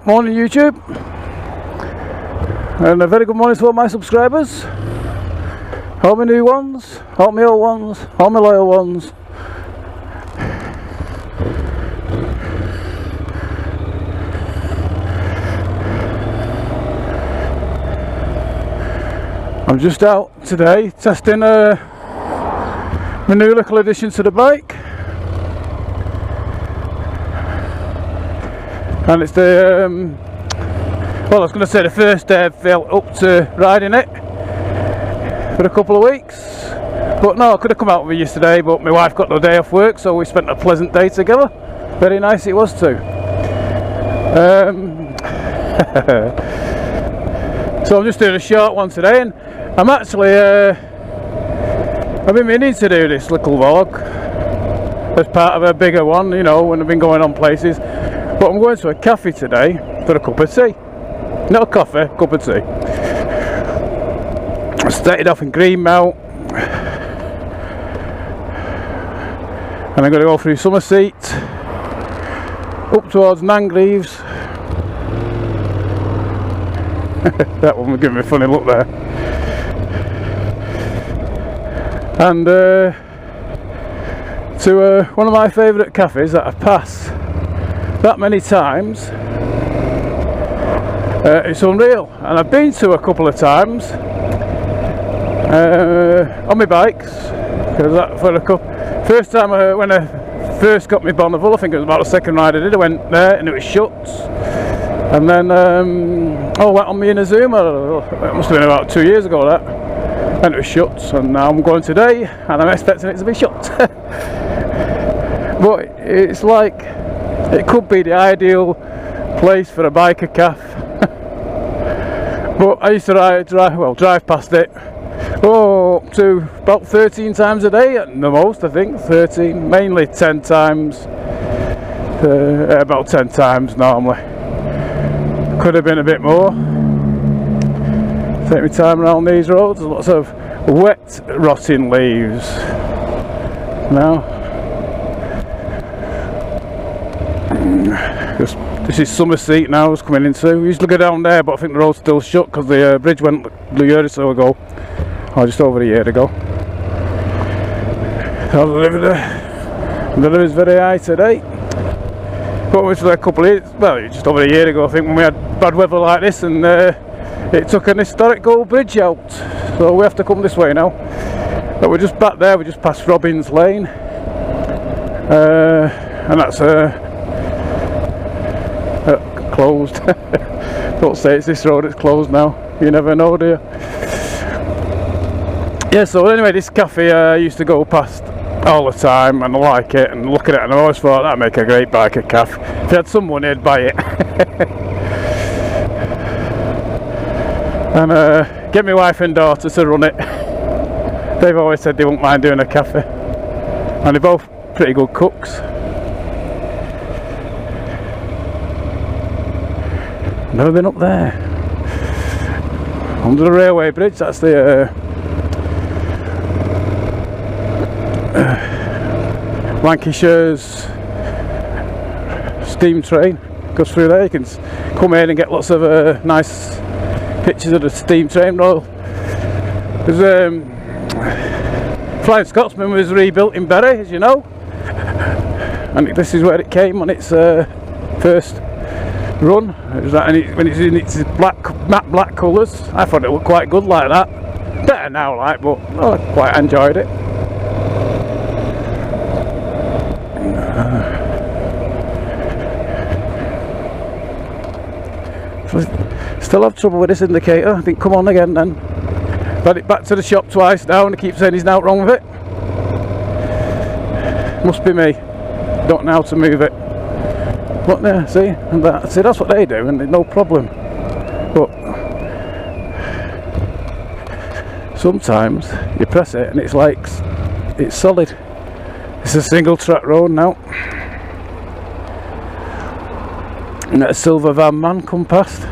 Morning YouTube, and a very good morning to all my subscribers, all my new ones, all my old ones, all my loyal ones. I'm just out today testing my new little addition to the bike, and it's the well, I was going to say the first day I felt up to riding it for a couple of weeks, but no, I could have come out with it yesterday, but my wife got no day off work, so we spent a pleasant day together. Very nice it was too. So I'm just doing a short one today, and I'm actually I've been meaning to do this little vlog as part of a bigger one, you know, when I've been going on places. But I'm going to a cafe today for a cup of tea. Not a coffee, cup of tea. I started off in Greenmount, and I'm going to go through Somerset up towards Nangreaves. That one was giving me a funny look there. And to one of my favourite cafes that I pass that many times. It's unreal, and I've been to a couple of times on my bikes, because that for a couple. First time when I first got my Bonneville, I think it was about the second ride I did, I went there and it was shut. And then I went on my Inazuma, it must have been about 2 years ago that, and it was shut. And now I'm going today and I'm expecting it to be shut. But it's like, it could be the ideal place for a biker cafe. But I used to drive past it up to about 13 times a day at the most, I think. 13, mainly 10 times, about 10 times normally. Could have been a bit more. Take my time around these roads. There's lots of wet, rotting leaves now. This is Somerset now, it's coming into. We used to go down there, but I think the road's still shut because the bridge went a year or so ago, or just over a year ago. So the river is very high today. But it was a couple of years, well, just over a year ago I think, when we had bad weather like this, and it took an historic old bridge out. So we have to come this way now. But we're just back there, we just passed Robbins Lane. And that's closed. Don't say it's this road, it's closed now. You never know, do you? Yeah, so anyway, this cafe I used to go past all the time, and I like it, and look at it, and I always thought that'd make a great biker cafe. If you had some money, I'd buy it. And get my wife and daughter to run it. They've always said they won't mind doing a cafe, and they're both pretty good cooks. Never been up there. Under the railway bridge, that's the Lancashire's steam train. Goes through there. You can come in and get lots of nice pictures of the steam train roll. There's Flying Scotsman was rebuilt in Bury, as you know, and this is where it came on its first run. It was that, and when it's in its matte black colours, I thought it looked quite good like that. Better now, like, but I quite enjoyed it. Still have trouble with this indicator. I think come on again then. Got it back to the shop twice now, and I keep saying he's now wrong with it. Must be me. Don't know how to move it. But there, see, and that, see, that's what they do, and no problem. But sometimes you press it and it's like it's solid. It's a single track road now, and a silver van man come past.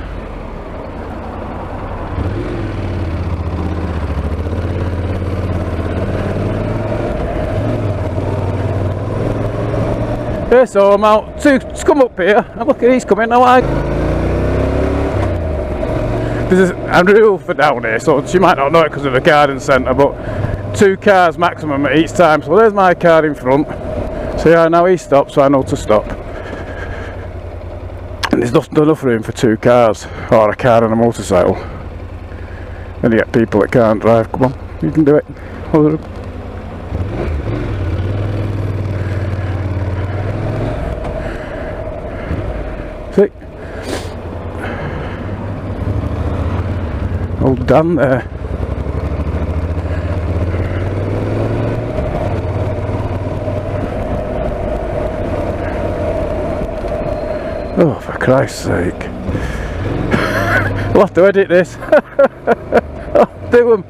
Yeah, so I'm out to come up here, and look at he's coming now. there's a rule for down here, so she might not know it because of the garden centre, but 2 cars maximum at each time. So there's my car in front. So yeah, now he stops, so I know to stop. And there's not enough room for 2 cars, or a car and a motorcycle. Then you get people that can't drive. Come on, you can do it. Hold it up. See? Old Dan there. Oh, for Christ's sake. We'll have to edit this. I'll do them.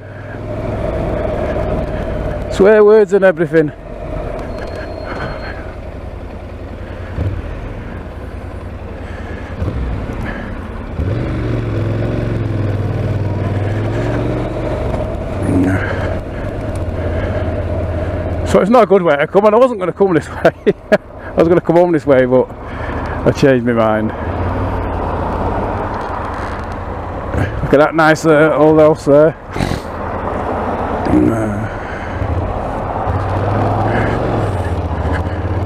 Swear words and everything. So it's not a good way to come, and I wasn't going to come this way. I was going to come home this way, but I changed my mind. Look at that nice old house there.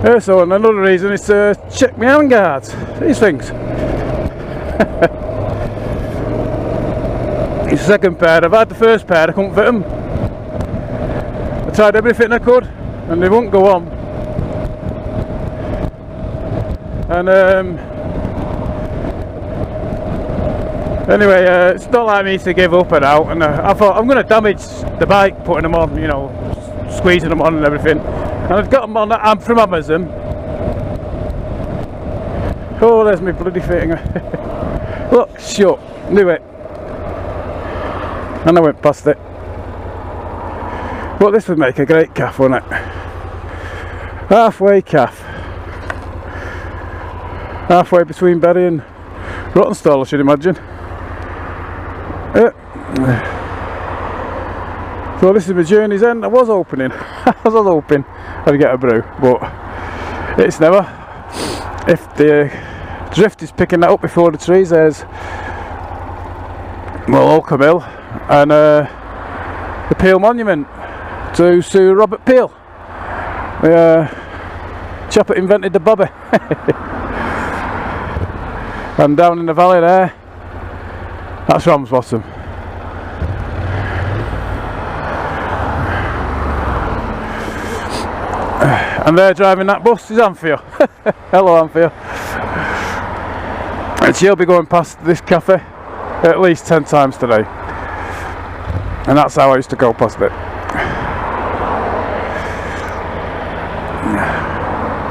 Yeah, so another reason is to check my hand guards. These things. It's the second pair. I've had the first pair, I couldn't fit them. I tried everything I could and they wouldn't go on. And anyway, it's not like me to give up and out, and I thought I'm going to damage the bike putting them on, you know, squeezing them on and everything. And I've got them on that from Amazon. Oh, there's my bloody finger. Look, shut, knew it. And I went past it. But this would make a great calf, wouldn't it? Halfway calf. Halfway between Bury and Rottenstall, I should imagine. So this is my journey's end. I was hoping I'd get a brew, but it's never. If the drift is picking that up before the trees, there's Oakham Hill and the Peel Monument to Sir Robert Peel, the chap that invented the bobby. And down in the valley there, that's Ramsbottom. And there driving that bus is Anthea. Hello Anthea. And she'll be going past this cafe at least 10 times today. And that's how I used to go past it.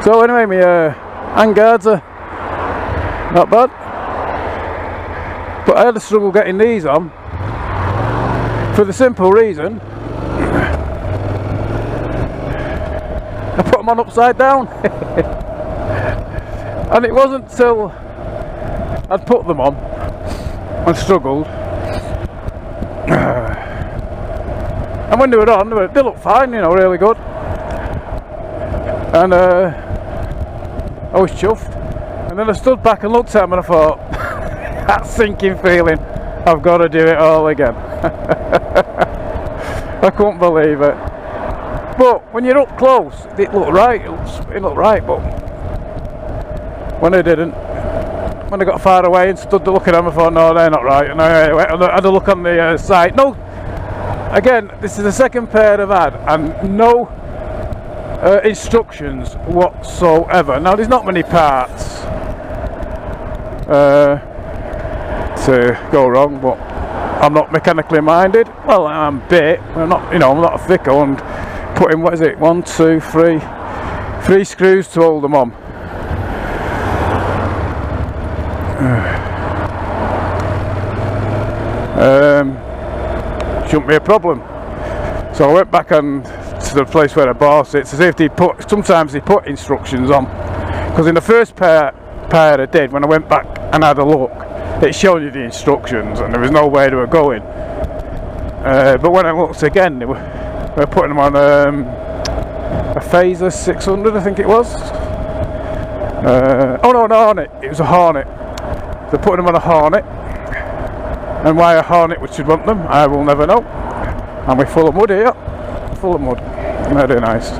So anyway, my hand guards are not bad, but I had a struggle getting these on for the simple reason I put them on upside down. And it wasn't till I'd put them on and struggled, and when they were on, they looked fine, you know, really good, and I was chuffed. And then I stood back and looked at them and I thought, that sinking feeling, I've got to do it all again. I couldn't believe it. But when you're up close, it looked right, it looked right, but when I didn't, when I got far away and stood looking at them, I thought, no, they're not right. And I had a look on the site. No, again, this is the second pair I've had, and no instructions whatsoever. Now, there's not many parts to go wrong, but I'm not mechanically minded. Well, I'm a bit. I'm not, you know, I'm not a fickle, and putting, what is it, 1, 2, 3 screws to hold them on. Shouldn't be a problem. So I went back to the place where I bought it to see if sometimes they put instructions on, because in the first pair I did, when I went back and had a look, it showed you the instructions and there was no way they were going. But when I looked again, they were putting them on a Phaser 600, I think it was. Oh no, an Hornet. It was a Hornet. They're putting them on a Hornet, And why a hornet would want them, I will never know. And we're full of mud here. Full of mud. Very nice.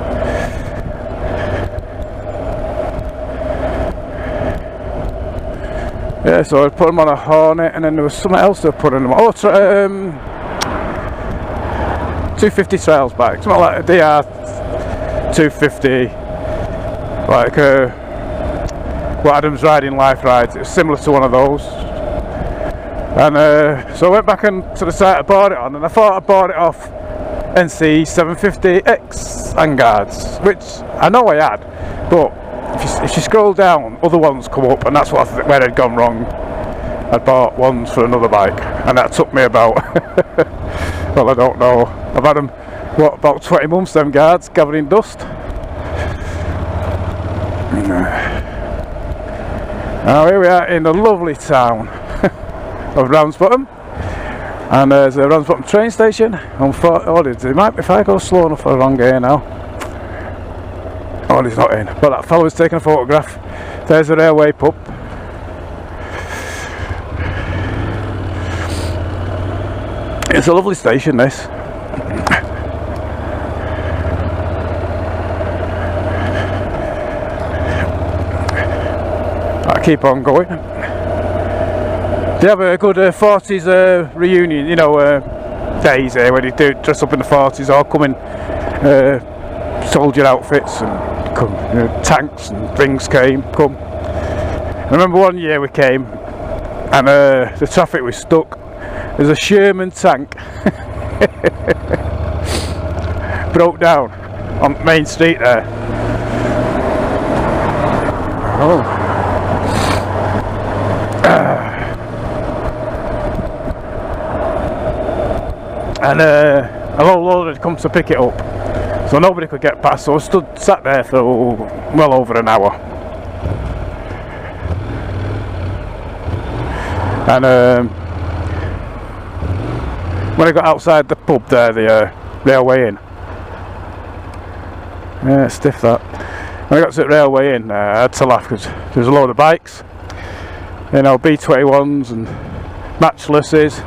Yeah, so I put them on a hornet, and then there was something else I put on them. Oh, 250 trails bike. It's not like a DR 250, like what Adam's riding life rides. It's similar to one of those. And so I went back to the site I bought it on, and I thought I bought it off NC 750X handguards, which I know I had, but if you scroll down, other ones come up, and that's what where I'd gone wrong. I'd bought ones for another bike, and that took me about well, I don't know, I've had them what, about 20 months, them guards gathering dust. Now here we are in the lovely town of Ramsbottom, and there's a Ramsbottom train station. It might be if I go slow enough for the wrong gear now. Oh, he's not in, but that fellow was taking a photograph. There's the railway pub. It's a lovely station, this. I keep on going. They have a good 40s reunion, you know, days here where they do dress up in the 40s, all come in soldier outfits and come, you know, tanks and things come. I remember one year we came and the traffic was stuck. There's a Sherman tank broke down on Main Street there. Oh. And a whole load had come to pick it up, so nobody could get past, so I sat there for well over an hour. And when I got outside the pub there, the railway inn, yeah, stiff that. When I got to the railway inn, I had to laugh because there was a load of bikes, you know, B21s and matchlesses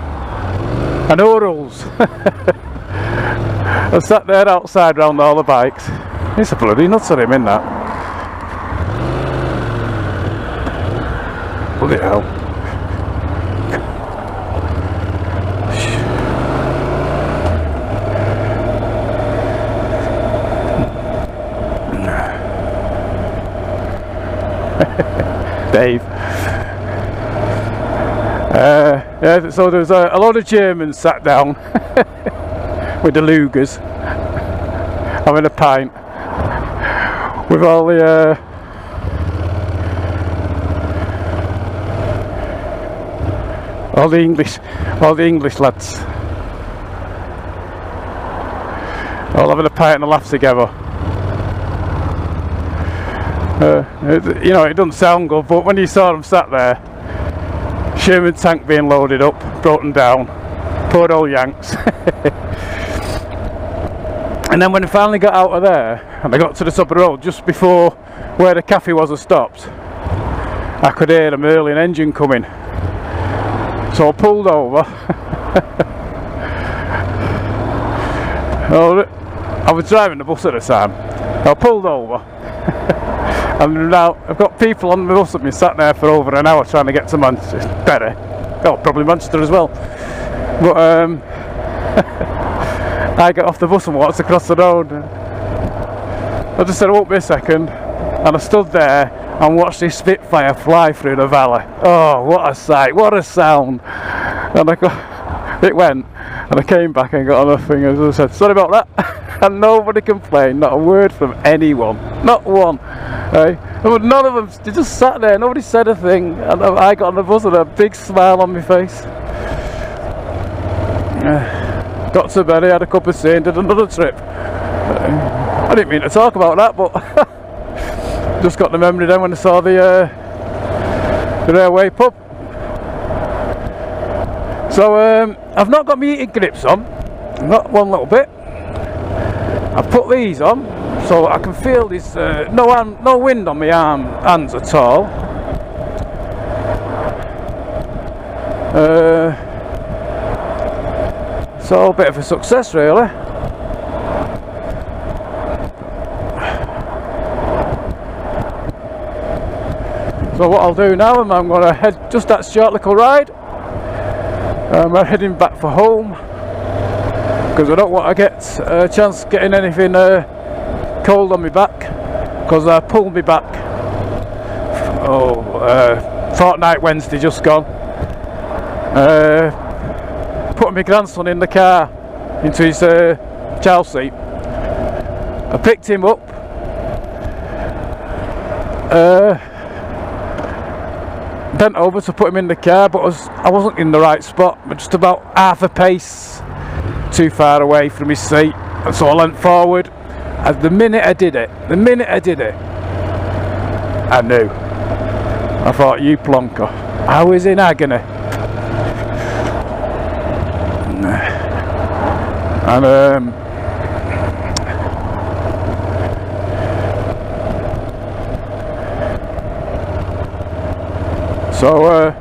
and Urals. I sat there outside round all the bikes. It's a bloody nuts at him in that. Bloody hell. Dave. Yeah, so there was a lot of Germans sat down with the Lugers having a pint with all the English lads all having a pint and a laugh together. You know, it doesn't sound good, but when you saw them sat there, Sherman tank being loaded up, broken down, poor old Yanks. And then when I finally got out of there and I got to the top of the road, just before where the cafe was, I stopped. I could hear the Merlin engine coming, so I pulled over. I was driving the bus at the time. I pulled over. And now I've got people on the bus that have been sat there for over an hour trying to get to Manchester. Better. Oh, probably Manchester as well. But I got off the bus and walked across the road. I just said, "Oh, wait a second," and I stood there and watched this Spitfire fly through the valley. Oh, what a sight! What a sound! And it went, and I came back and got on the thing and I said, "Sorry about that." And nobody complained, not a word from anyone, not one. Right? None of them, they just sat there, nobody said a thing, and I got on the bus with a big smile on my face. Got to bed, had a cup of tea and did another trip. I didn't mean to talk about that, but just got the memory then when I saw the railway pub. So I've not got my eating grips on, not one little bit. I've put these on so I can feel this no wind on my hands at all. So a bit of a success really. So what I'll do now, I'm going to head just that short little ride. I'm heading back for home because I don't want to get a chance of getting anything cold on my back, because I pulled me back fortnight Wednesday just gone, putting my grandson in the car into his child seat. I picked him up, bent over to put him in the car, but I wasn't in the right spot, just about half a pace too far away from his seat, and so I leant forward. And the minute I did it, I knew. I thought, you plonker. I was in agony. And so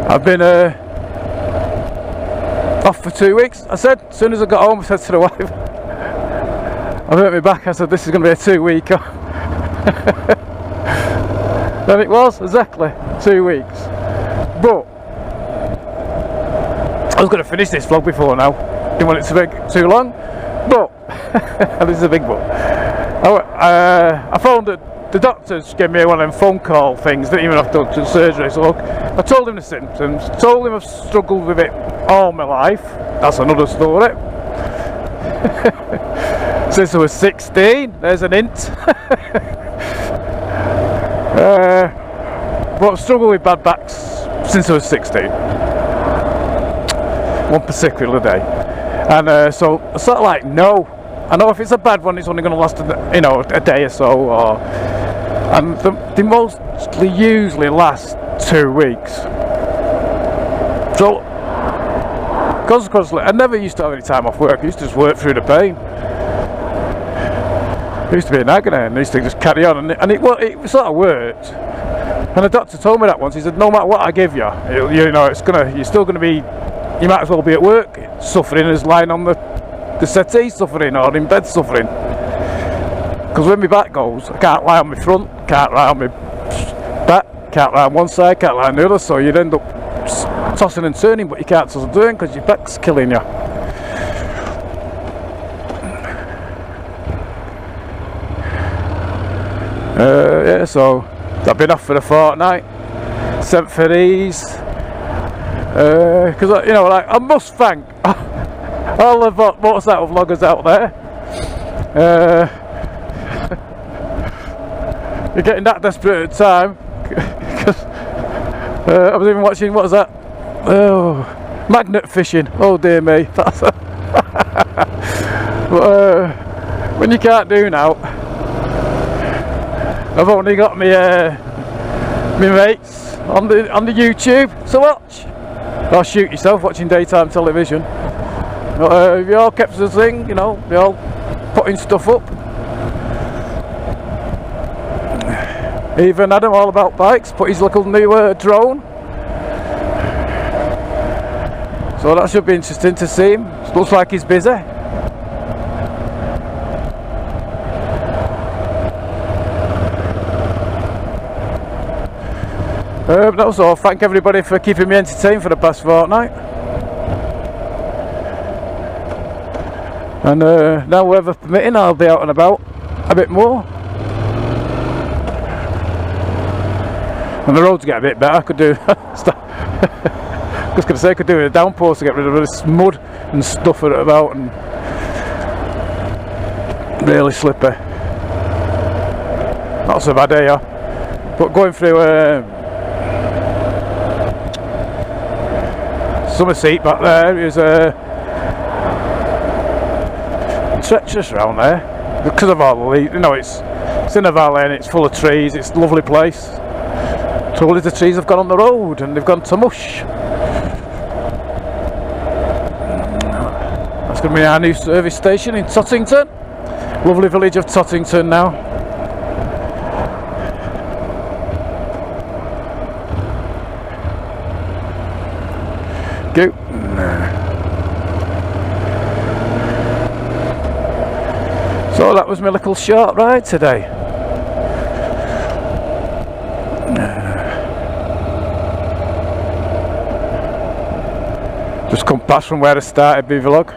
I've been off for 2 weeks. I said, as soon as I got home, I said to the wife, I hurt my back. I said, this is going to be a 2 weeker. Then it was exactly 2 weeks. But I was going to finish this vlog before now. Didn't want it to be too long. But this is a big but. I phoned the doctors, gave me one of them phone call things. Didn't even have to do surgery. So look, I told him the symptoms. Told him I've struggled with it all my life. That's another story. Since I was 16, there's an hint. But I've struggled with bad backs since I was 16. One particular day. And so I sort of like, no. I know if it's a bad one, it's only going to last, a day or so. And they mostly usually last 2 weeks. So, consequently, I never used to have any time off work. I used to just work through the pain. It used to be an agony, and I used to just carry on, and it sort of worked. And the doctor told me that once. He said, no matter what I give you, you're still gonna be. You might as well be at work suffering as lying on the settee suffering, or in bed suffering. Because when my back goes, I can't lie on my front, can't lie on my back, can't lie on one side, can't lie on the other. So you'd end up tossing and turning, but you can't toss and turn because your back's killing you. Yeah, so I've been off for a fortnight, sent for these, because I must thank all the motorcycle vloggers out there. You're getting that desperate at the time. I was even watching, what was that? Oh, magnet fishing. Oh dear me. But, when you can't do now, I've only got my mates on the YouTube to watch. Or shoot yourself watching daytime television. But, we all kept the thing, we all putting stuff up. Even Adam, all about bikes, put his little new drone. So that should be interesting to see him. Looks like he's busy. Also, thank everybody for keeping me entertained for the past fortnight. And now, weather permitting, I'll be out and about a bit more. And the roads get a bit better. I could do. I was going to say I could do a downpour to get rid of this mud and stuff it about, and really slippy. Not so bad here, but going through Somerset back there is treacherous around there because of all the leaves. It's in a valley and it's full of trees. It's a lovely place. Trouble is the trees have gone on the road and they've gone to mush. That's going to be our new service station in Tottington. Lovely village of Tottington now. Thank you. So that was my little short ride today. Just come past from where I started my vlog.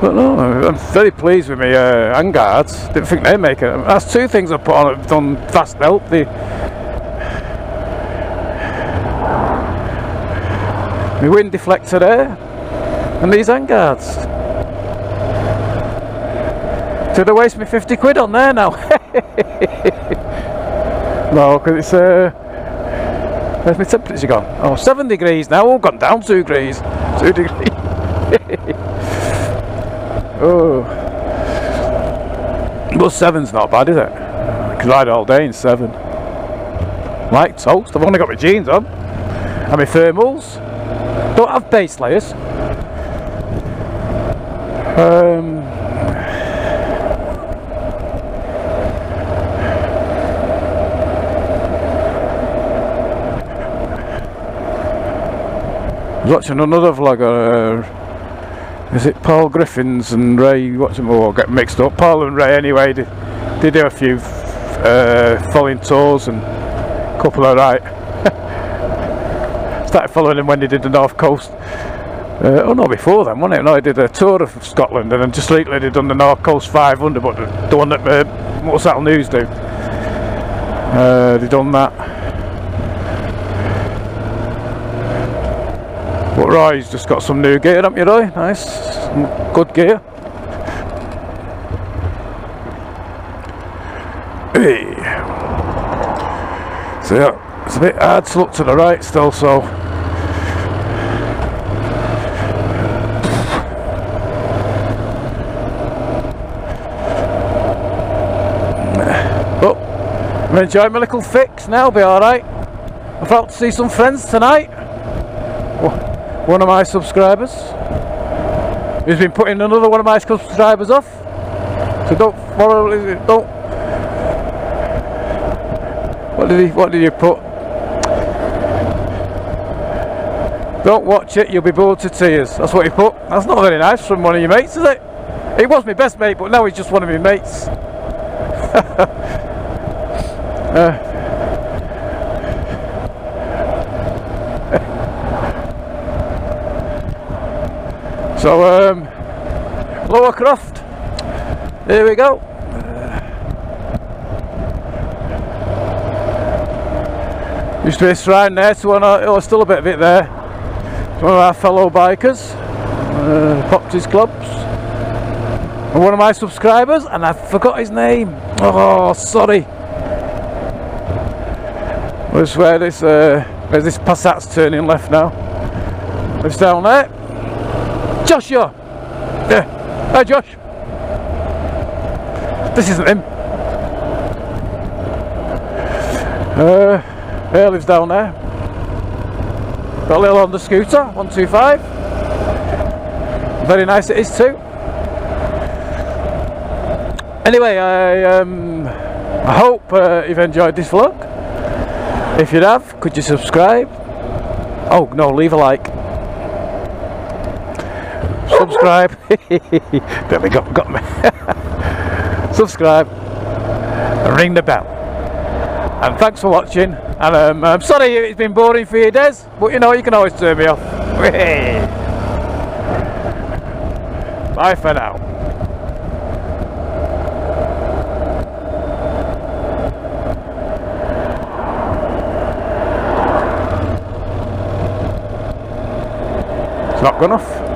But no, I'm very pleased with my handguards. Didn't think they'd make it. That's two things I put on that have done fast help. My wind deflector there, and these handguards. Did I waste me 50 quid on there now? No, because it's where's my temperature gone? Oh, 7 degrees now. Oh, gone down 2 degrees. 2 degrees. Oh, but 7's not bad, is it? I could ride all day in 7. Like toast. I've only got my jeans on and my thermals. Don't have base layers. I was watching another vlogger. Is it Paul Griffin's and Ray? What's them all get mixed up? Paul and Ray, anyway. They do a few following tours and a couple are right. Started following them when they did the North Coast. Oh no, before then, wasn't it? No, they did a tour of Scotland, and then just lately they've done the North Coast 500, but the one that Motorcycle News do. They've done that. But Roy's just got some new gear, haven't you, Roy? Nice, some good gear. Hey. So yeah, it's a bit hard to look to the right still, so. But I'm enjoying my little fix now, be alright. I'm out to see some friends tonight. One of my subscribers who's been putting another one of my subscribers off, so don't follow, don't, what did you put? Don't watch it, you'll be bored to tears. That's what he put. That's not very nice from one of your mates, is it? He was my best mate, but now he's just one of my mates. So, Lower Croft, here we go. Used to be a shrine there to one of, oh, still a bit of it there. One of our fellow bikers, popped his clubs. And one of my subscribers, and I forgot his name. Oh, sorry. Where's where this, where's this Passat's turning left now? It's down there. Joshua! Yeah. Hi Josh! This isn't him. He lives down there. Got a little Honda scooter, 125. Very nice it is too. Anyway, I hope you've enjoyed this vlog. If you have, could you subscribe? Oh no, leave a like. Subscribe. There we go, got me. Subscribe and ring the bell. And thanks for watching. And I'm sorry it's been boring for you, Des, but you know you can always turn me off. Bye for now. It's not good enough.